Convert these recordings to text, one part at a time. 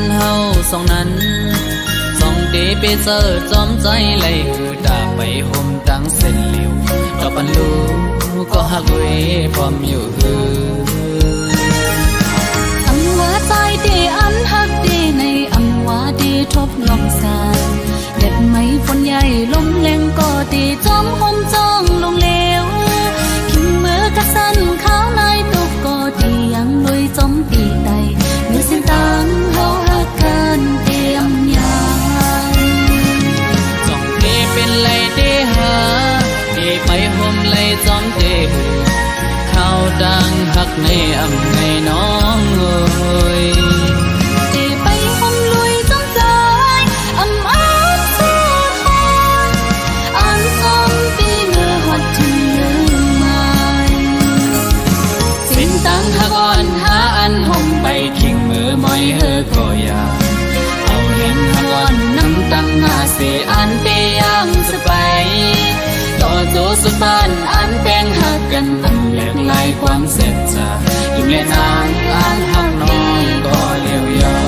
นเฮาสองนั้นสองเดไปเจอจอมใจไหลหือดาไปห่มตั้งเส้นเหลียวดอกปันลูก็หักเวพร้อมอยู่หืออำว่าใจเดอันหักเดในอำว่าเดทบลองสานเด็ดไม้ฝนใหญ่ลมแรงก็เดจอมห่มจ้องลงเลวขิงมือกระสันข้าวนายตุกก็เดยังลุยจอมปีไตเมื่อเส้นตังเฮาหักกันเตรียมยางจ้องเดเป็นไหลเดหาเดไปห่มไหลจอมเดข้าวดังหักในอำในน้องเอ้ยเดไปห่มลุยจอมใจอำอ้อนเสียหอนอันจอมปีเมื่อหัดถึงเรื่องใหม่สินตังหักอ่อนหาอันห่มไปทิ้งมือมอยเฮอก็อยาเอาเห็นหักอ่อนน้ำตังหาเสียอันเตยังสไปต่อโจสุบานอันแป้งหักกันตำแหลกลายความเสร็จจะยิ้มเล่นนางอันหักน้องก็เลี้ยวยาว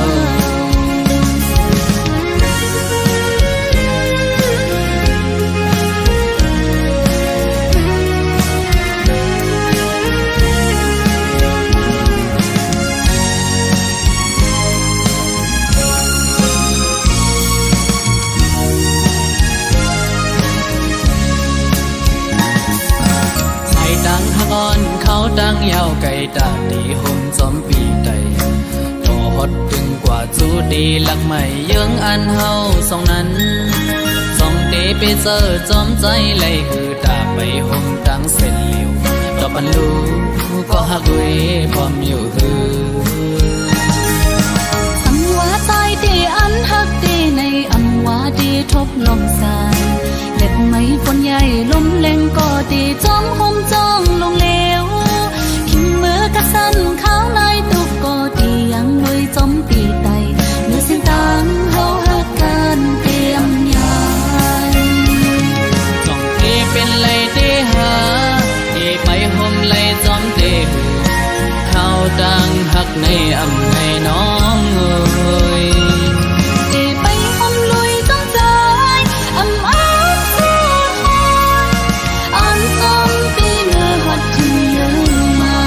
เขาดังยาวไก่ตาดีห่มจอมปีไตต่อฮอดถึงกว่าจูดีหลักใหม่เยื้องอันเฮาสองนั้นสองเดไปเจอจอมใจไหลคือตาไปห่มตั้งเส้นเหลียวดอกปันลูก็หักเวพร้อมอยู่หืออำว่าใจเดอันหักเดในอำว่าเดทบลมสายเล็ดไม้ฝนใหญ่ลมแรงก็เดจอมห่มจ้องลงเลวขิงมือกระสันข้าวนายตุกก็เดยังลุยจอมปีไตเมื่อเส้นตังเฮาหักกันเตรียมยางจ้องเดเป็นไหลเดหาเดไปห่มไหลจอมเดข้าวดังหักในอำในน้องเอ้ยเดไปห่มลุยจอมใจอำอ้อนเสียหอนอันจอมปีเมื่อหัดถึงเรื่องใหม่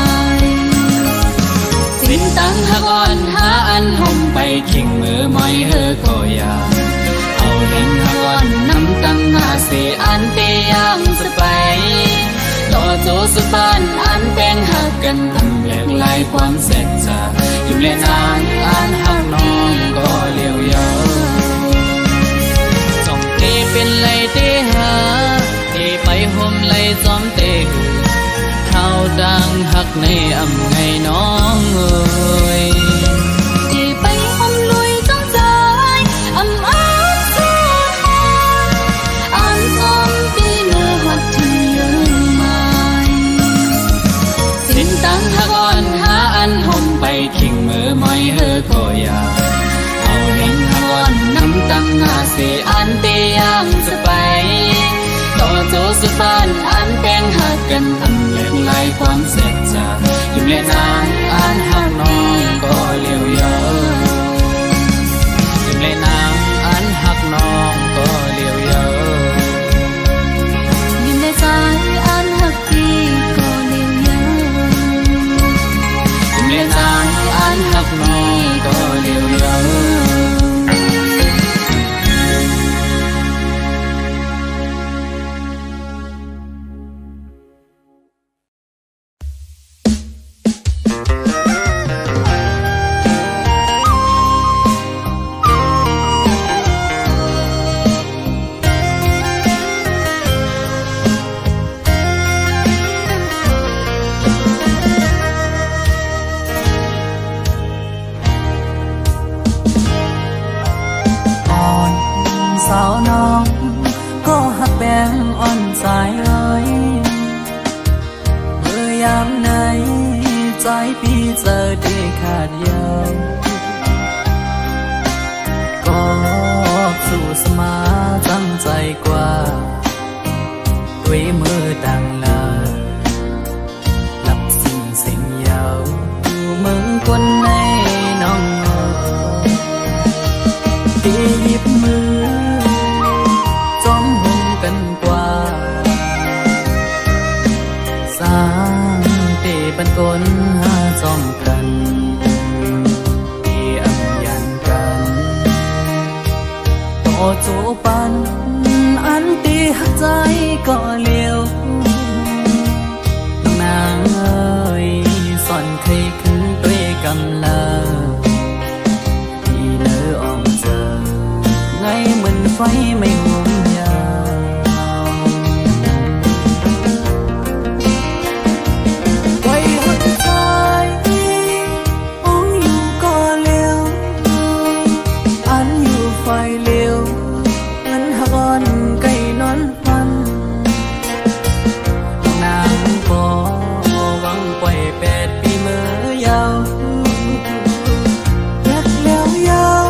สินตังหักอ่อนหาอันห่มไปทิ้งมือมอยเฮอก็อยาเอาเห็นหักอ่อนน้ำตังหาเสียอันเตยังสไปต่อโจสุบานอันแป้งหักกันตำแหลกลายความเสร็จจะยิ้มเล่นนางอันหักน้องก็เลี้ยวยาวจ้องเตเป็นไหลเตหาเตไปห่มไหลจอมเตข้าวดังหักในอำในน้องเอ้ยเดไปห่มลุยจอมใจอำอ้อนเสียหอนอันจอมปีเมื่อหัดถึงเรื่องใหม่สินตังหักอ่อนหาอันห่มไปทิ้งมือมอยเฮอก็อยาเอาเห็นหักอ่อนน้ำตังหาเสียอันเตยังสไปต่อโจสุบานอันแป้งหักกันตำแหลกลายความเสร็จจะยิ้มเล่นนางอันหักน้องก็เลี้ยวยาวยิ้มเล่นนางอันหักน้องก็เลี้ยวยาวยิ้มในใจอันหักพี่ก็เลี้ยวยาวยิ้มเล่นนางอันหักน้องก็เลี้ยวยาวสาวน้องก็หักแบงอ่อนใจเลยเมื่อยามไหนใจพี่เจอได้ขาดยาวก็สู้สมาตั้งใจกว่าด้วยมือดังลาหลับสิ่งยาวดูเมืองคนในน้อง โจปันอันตีหักใจก็เลี้ยวน้องนางเอ้ยสอนเคยขึ้นด้วยกำลาที่เนื้ออ่อมเจอไงเหมือนไฟไม่ห่วงยาวไว้หักใจองอยู่ก็เลี้ยวอันอยู่ไฟเลี้ยวอันหักอ่อนไก่นอนฟันนางก็หวังปล่อย8 ปีเมื่อยาวรักแล้วยาว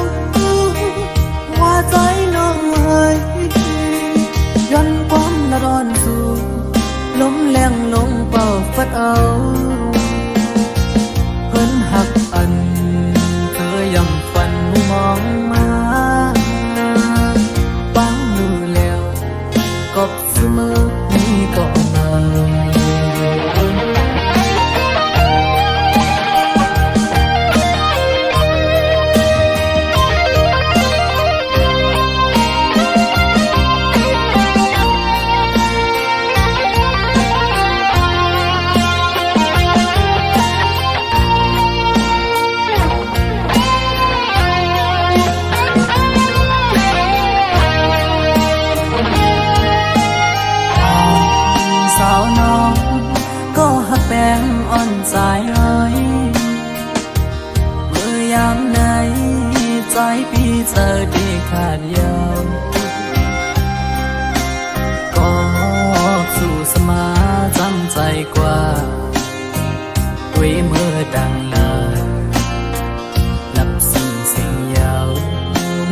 ว่าใจน้องเอ้ยย้อนความละร้อนสู่ล้มแรงลงเป่าฟัดเอาเพิ่นหักอันเธอยำฝันมองมาฟังดูแล้วกบเสมอนี้ก็มาสาวน้องก็หักแป้งอ่อนใจเอ้ยเมื่อยามไหนใจพี่เจอดีขาดยาวก็สู่สมาจำใจกว่าด้วยมือดังลานับสิ่งยาว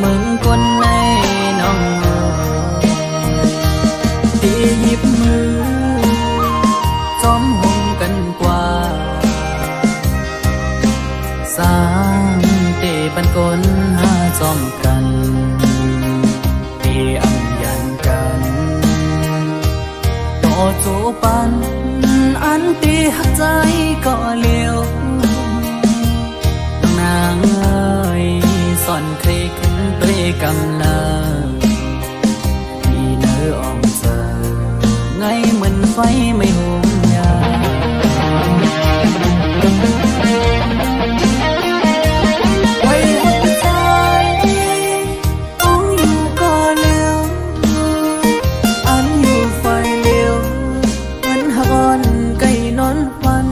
มึงคนในน้องที่หยิบมือจอมหงกันกว่าสร้างเตบันกลหาจอมกันที่อันยันกันโตโจปันอันตีหักใจก็เลี้ยวน้องนางเอ้ยสอนเคยขึ้นด้วยกำลาที่เนื้ออ่อมเจอไงเหมือนไฟไม่ห่วงยาวไว้หัวใจต้องอยู่ก็เลี้ยวอันอยู่ไฟเลี้ยวมันหักอ่อนไก่นอนฟัน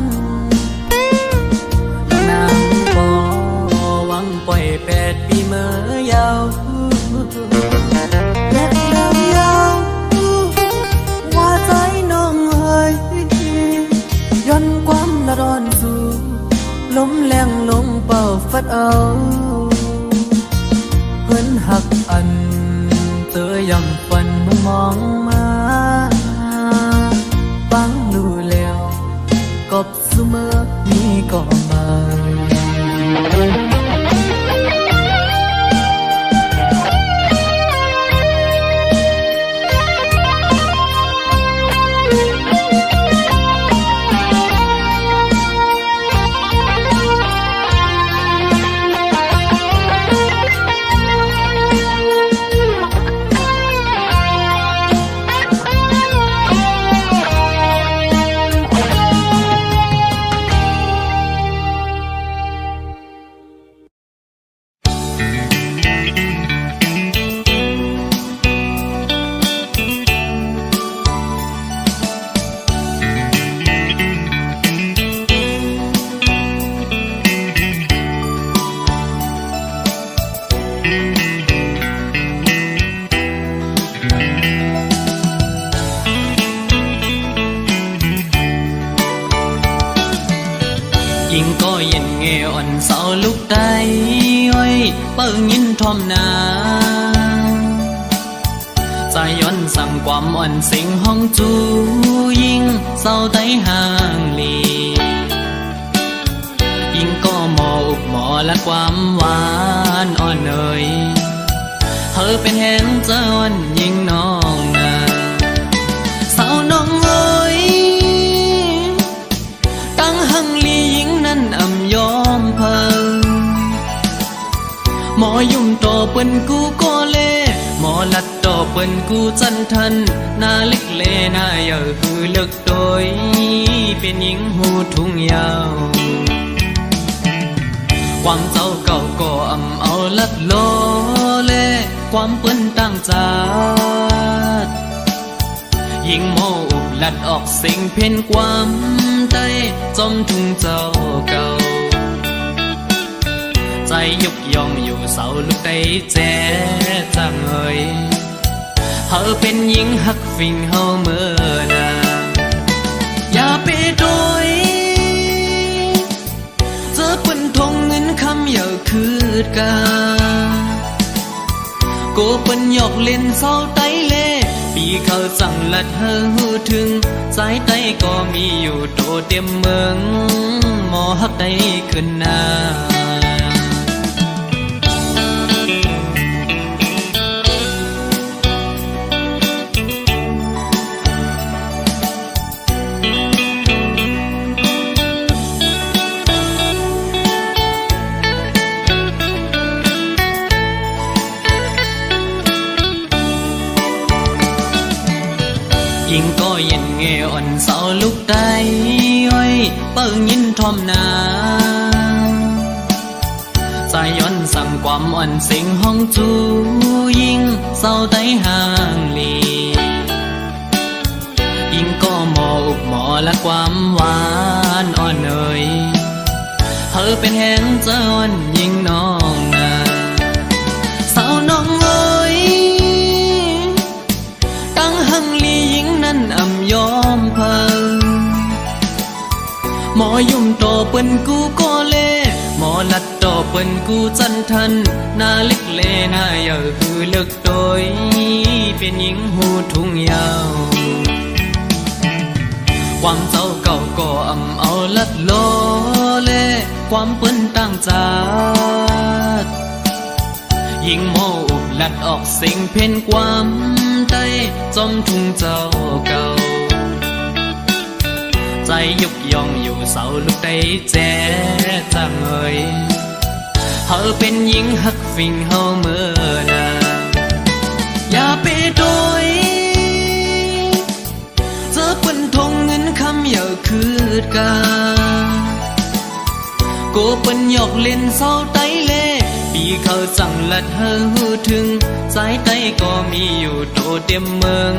นางก็หวังปล่อย8 ปีเมื่อยาวและยาวว่าใจน้องเอ้ยย้อนความละร้อนสู่ล้มแรงลงเป่าฟัดเอาเพิ่นหักอันเตยำฝันมองมาฟังดูแล้วกบเสมอนี้ก็มายิงก็เย็นเงอ่อนเสาลุกได้อ้อยเปิ้งยินทอมนาใจย้อนสั่งความอ่อนสิงห้องจูยิงเศร้าไตห่างลียิงก็หมออุบหมอและความหวานอ่อนเอ่ยเธอเป็นแห่งเจ้าวันยิงน้องนาสาวน้องเอ้ยตั้งหังลียิงนั้นอำยอมเพิ่งหมอยุ่มโตเปิ้นกูก็เล่หมอ ลัดโตเปิ้นกูจันทันนาเล็กเลนาเยอะคือเลิกโดยเป็นหญิงหูทุ่งยาวความเจ้าเก่าก็อำเอาลัดโลเลความเปิ้นตั้งจาดยิงโมอุบลัดออกสิ่งเพ่นความใต้จมทุ่งเจ้าเก่าใจยุกยองอยู่เสาลูกได้แจ๊จังเอ่ยเฮาเป็นหญิงหักฟิงเฮาเมื่อนาอย่าไปโดยเจอเปิ้นทงเงินคำอย่าคืดกาโกเปิ้นหยอกเล่นเศร้าไตเล่ปีเขาสั่งลัดเฮอหูถึงสายไตก็มีอยู่โตเต็มเมืองหมอหักได้ขึ้นหน้ายิงก็เย็นเงอ่อนเสาลูกได้อ้อยเปิ้งยินทอมนาใจย้อนสั่งความอ่อนสิงห้องจูยิงเศร้าได้ห่างลียิงก็หมออุบหมอและความหวานอ่อนเอ่ยเธอเป็นแหงเจ้าอ่อนยิงน้องนาเศร้าน้องเอ้ยตั้งหังลียิงนั้นอำยอมเพิ่งหมอยุ่มโตเปิ้นกูก็เล่หมอลัดโตเปิ้นกูจันทันนาเล็กเลนาเยอะคือเลิกโดยเป็นหญิงหูทุ่งยาวความเจ้าเก่าก็อำเอาลัดโลเลความเปิ้นตั้งจาดยิงโมอุบลัดออกสิ่งเพ่นความใต้จมทุ่งเจ้าเก่าใจยุกยองอยู่เสาลูกได้แจ๊จังเอ่ยเฮาเป็นหญิงหักฟิงเฮาเมื่อนาอย่าไปโดยเจอเปิ้นทงเงินคำอย่าคืดกาโกเปิ้นหยอกเล่นเศร้าไตเล่ปีเขาสั่งลัดเฮอหูถึงสายไตก็มีอยู่โตเต็มเมือง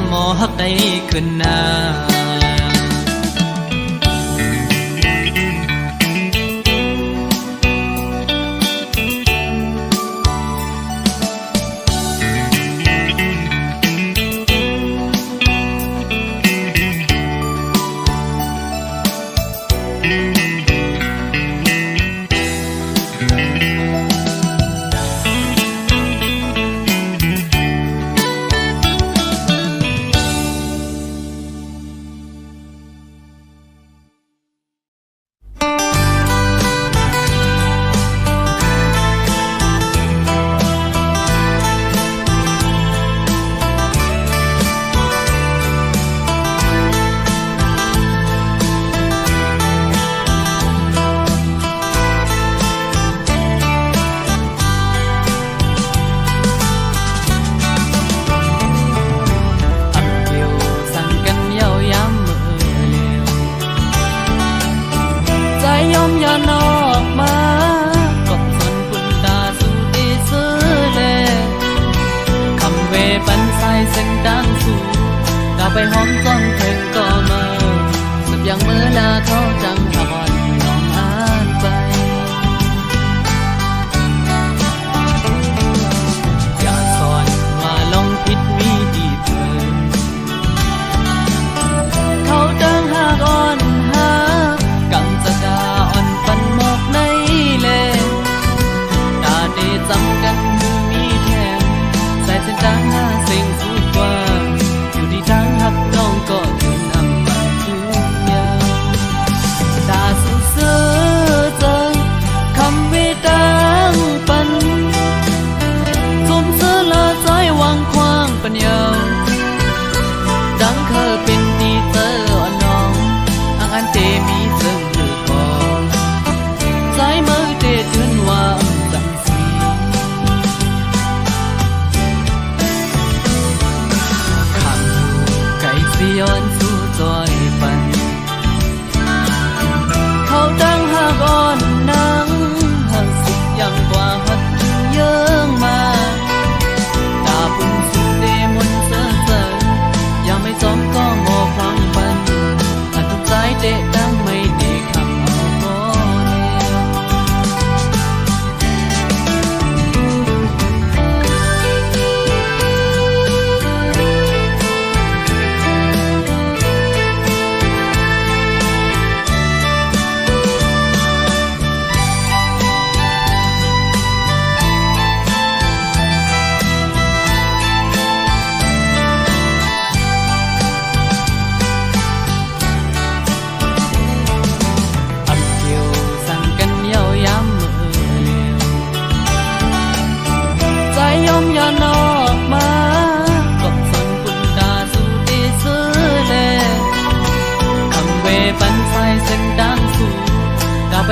หมอหักได้ขึ้นหน้าไปหอมก้อนเพ่งก็มาสับอย่างเมื่อลาเขาจังทอนน้องอ่านไปอย่าสอนว่าลองผิดมีดีเถิดเขาดังหากอ่อนหากังจะกาอ่อนปันหมอกในเลตาเดจำกันมีแถมใส่เส้นทางหน้าสิ่งสุดกว่าทางหักน้องก็ถึงอำมันทุกอย่าง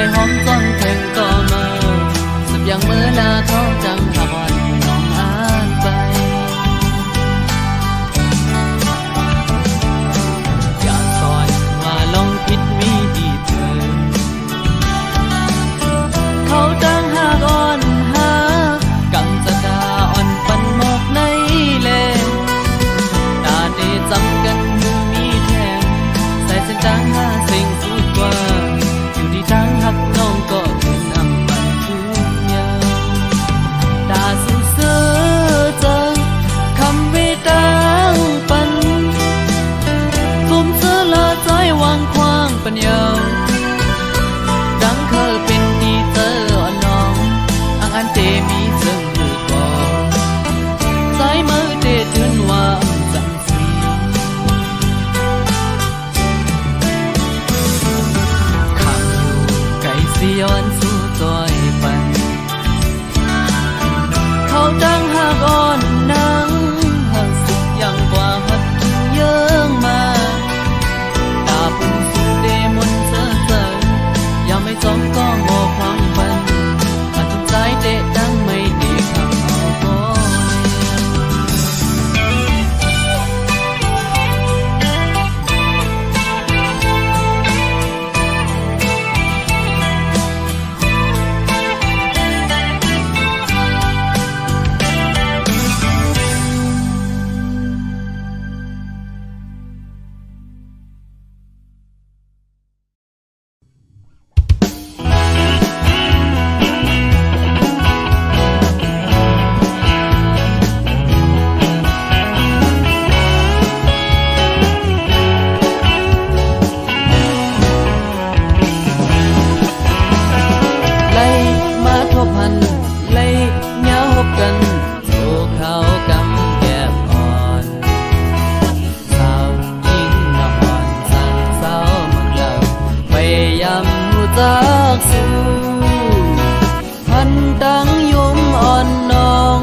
ไปหอมจนถึงก็เมื่อสุดยังมือลาท้องจังหาบอนน้องอ่านไปอย่าสอนว่าลงผิดมีดีเธอเขาจังหากอ่อนหากังจะดาอ่อนปันหมอกในเลนตาได้จำกันมีแทงใส่เส้นจางหาสิ่งสุดกว่าอยู่ที่ทางหักน้องก็คือนำมันทุกอย่างตาสู้เสือเจอคำวิตางปันผมเสือละใจวางควางปัญญาดังเคยเป็นดีเจออ่อนน้องอันเตมีซึ่งมือก่อนใจมือเตถึงว่าจังสีข้างอยู่ไก่สิย้อนสู่จอยปันเขาดังหากอ่อนนังหักสุดยังกว่าหัดเยื่อมาตาปุ่นสุดเดมนเจอเจอยังไม่จอมก็งอความปันอาจใจเตะดังไม่ดีคำเอาบ่จากสู่พันดังยมอ่อนน้อง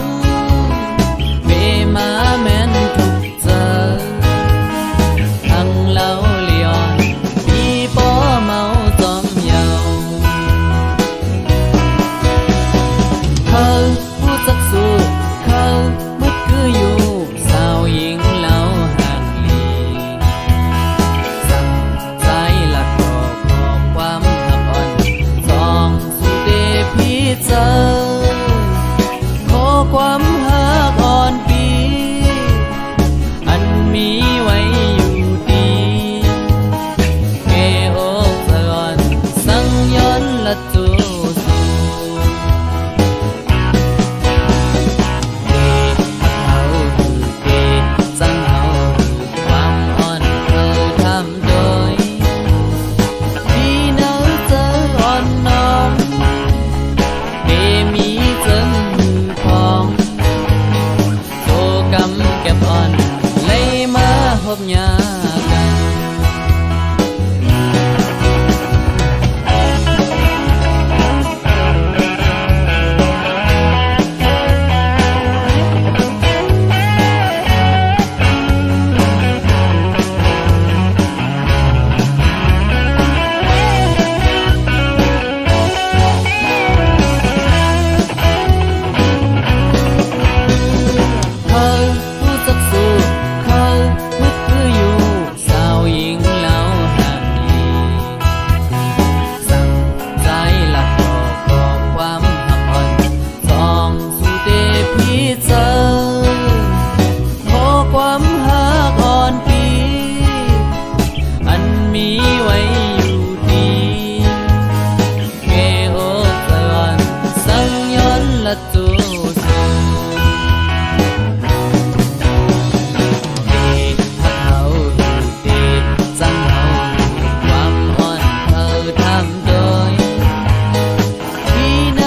เมมาแม่นทุกเจอทั้งเล่าเลียนมีป้อเมาจอมเยาเขาผู้จักสู่เขามุดคืออยู่สาวหญิงเล่าห่างลีสั่งใจหลักบอกความเจอขอความหักอ่อนปีอันมีไว้อยู่ดีเกโอกสะอ่อนสังย้อนละจูสูเกเขาเกสังเอาความอ่อนเธอทำโดยพี่เน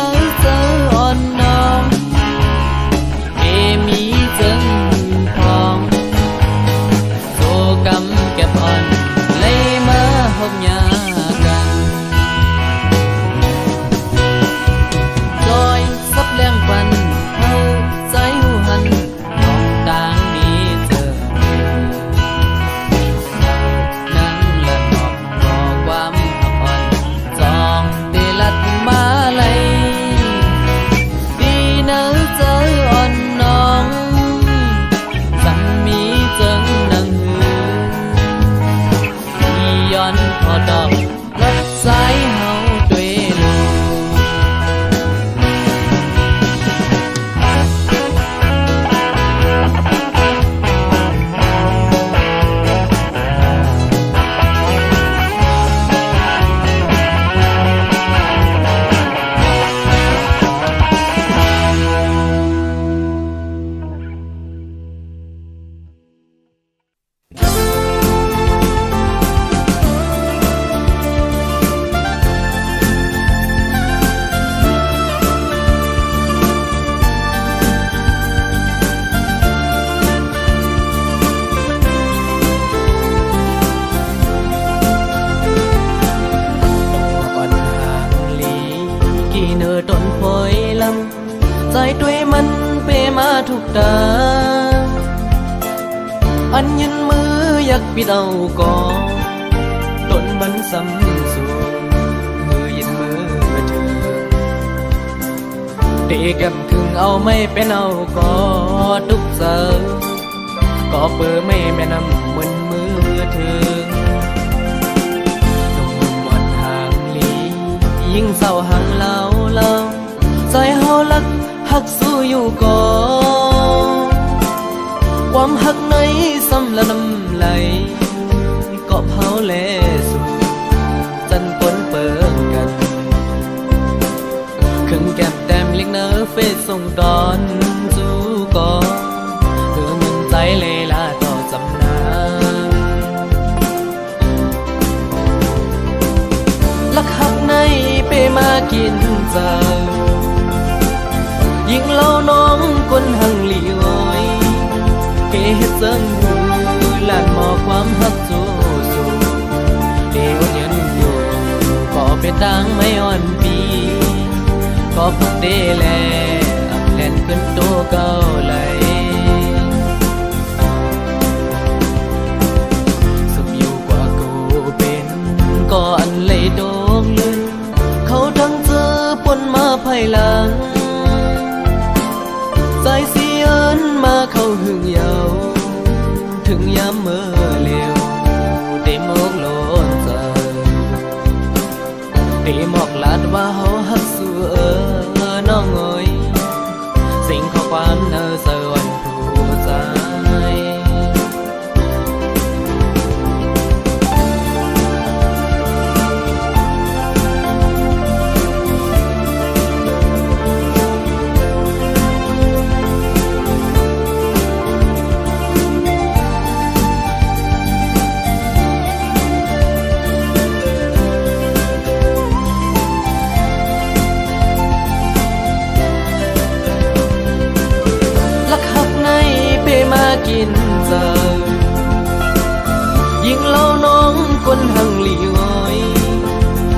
ื้อเจออ่อนน้องมีเจิงมือพองโตกำเก็บอ่อนเลยมาพบยากันจอยซับแรงไป ด้วยมันเปมาทุกตาอันยืนมืออยากปิดเอาก่อนตนมันสำสูมือยืนมือเธอเด็กำคึงเอาไม่เป็นเอาก็ทุกเสาก็เปิดไม่แม่นำมันมือเธอตรงวันห่างลียิ่งเศร้าห่างเล่าใจเฮาลักหักสู้อยู่ก่อความหักในซ้ำละน้ำไหลก็เผาแลสู่จันปนเปิงกันครึ่งแก้มแต้มเล็กเนอเฟซส่งตอนสู่ก่อเธอมึงใจเลยลาต่อจำนาลักหักในเปมากินเจ้ายิ่งเล่าน้องคนหังหลีอ้อยเกเฮ็ดเซิงหูลานหมอความหักสู้เดี๋ยวยันอยู่ก็เป็นดังไม่อ่อนปีก็พักเดแลเล่นขึ้นโตเก่าไหลสุขอยู่กว่ากูเป็นก็อันเลยโดงลืนเขาทั้งเจอปนมาภายหลังใจเสียนมาเข้าหึงเยาถึงยามเมื่อเร็วได้มองโลนใจได้หมอกลาดว่าเฮาหักสู้น้องเอ้ยสิ่งข้อความเนอสวรรค์ผู้ใจกินเจอยิ่งเล่าน้องคนหังหลีอ้อย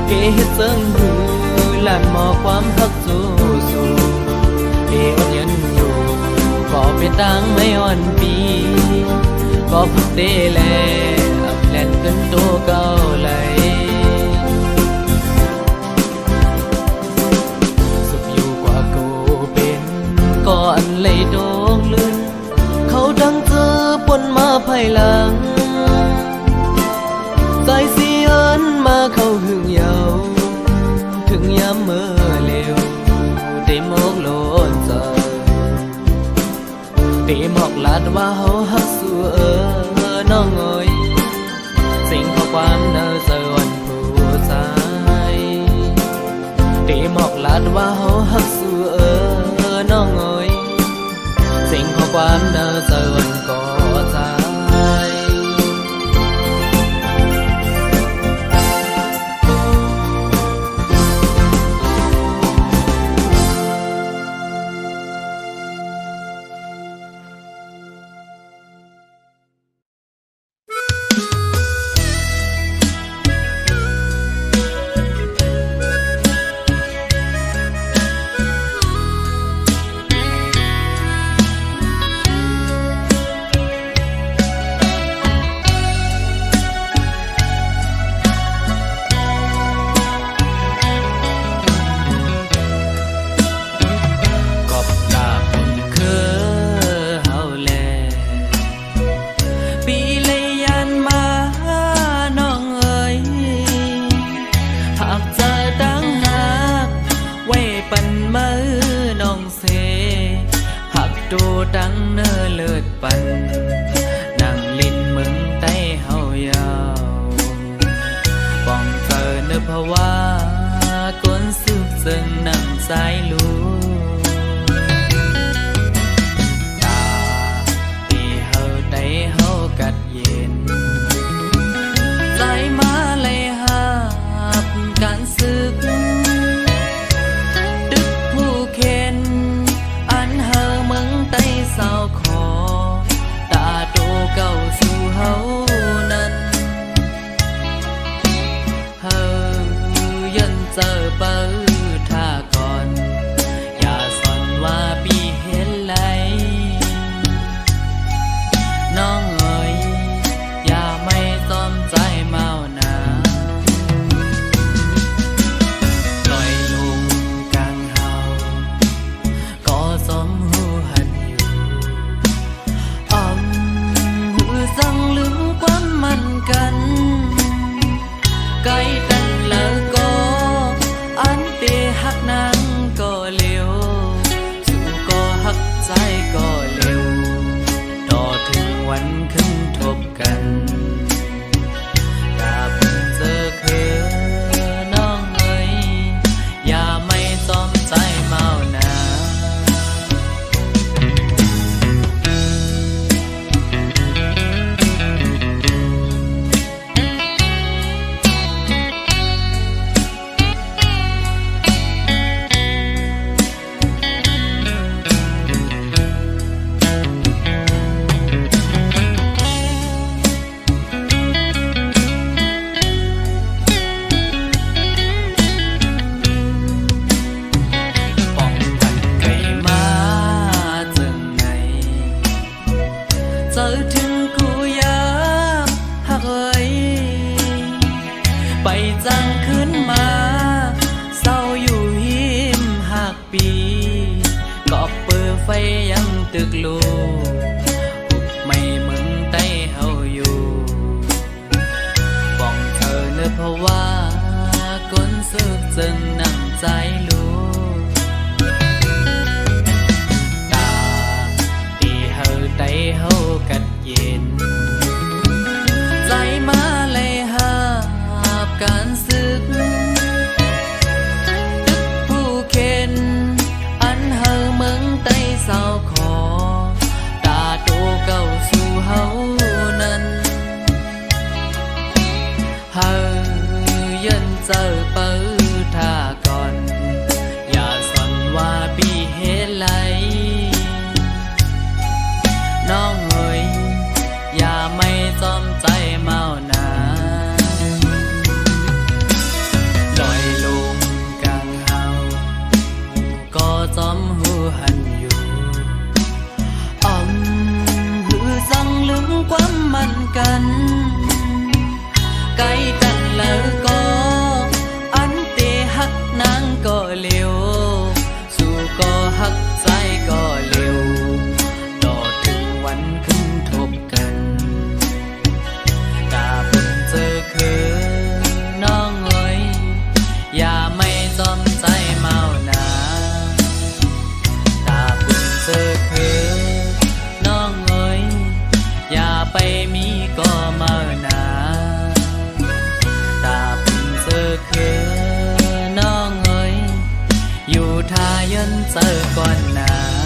เกเฮ็ดเซิงหูลานหมอความหักสู้เอวันยันอยู่ก็เป็นดังไม่อ่อนปีก็พักเดแลแล่นขึ้นโตเก่าไหลสุขอยู่กว่ากูเป็นก็อันเลยโดงลื่นเขาดังเจอปนมาภายหลังใจเสียนมาเข้าหึงเยาถึงยามเมื่อเร็วได้มองโลนใจได้หมอกลาดว่าเฮาหักสู้น้องเอ้ยสิ่งข้อความเนอสวรรค์ผู้ใจได้หมอกลาดว่าเฮาหักสู้น้องเอ้ยสิ่งข้อความเนอสวรรค์ก็ใจดังเนอเลิศปันนั่งลิ้นมึงใต้เฮายาวป้องเธอเนอภาวะก้นสุขซึ่งนั่งสายลูตาที่เฮาได้เฮากัดเย็นใจมาเลยหาบการศึกดึกผู้เข็นอันเฮาเมืองใต้สาวขอตาโตเก่าสู่เฮานั้นเฮายันเจอเปิดท่าก่อน กันกาเพิ่งเจอคือน้องเอ๋ยอย่าไม่จอมใจเมานา เจอถึงกูยามหักเอ้ยไปจังขึ้นมาเศร้าอยู่หิมหักปีกอบเปิดไฟยังตึกลูปุบไม่มึงใต้เฮาอยู่ป้องเธอเนื้อเพราะว่าก้นซึกจึงนั่งใจลูใจเฮากัดเย็นใจมาเลยหาบการศึกตึกผู้เข็นอันเฮาเมืองใต้เศร้าขอตาโตเก่าสู่เฮานั้นเฮายันเจอเปิดท่าก่อนอย่าสอนว่าปีเฮไหลน้องเอ๋ยอย่าไม่จอมใจเมานาลอยลงกลางเฮาก็จอมหูหันอยู่หือจังลืมความมันกันไกลกันแล้วก็อันเตหักนางก็เร็วสู่ก็หักใจก็เร็ววันขึ้นทบกันกาเพิ่งเจอคือน้องเอ๋ยอย่าไม่จอมใจเมานาตาเพิ่งเจอคือน้องเอ๋ยอย่าไปมีก็เมานาตาเพิ่งเจอคือน้องเอ๋ยอยู่ท่ายันเจอก่อนนา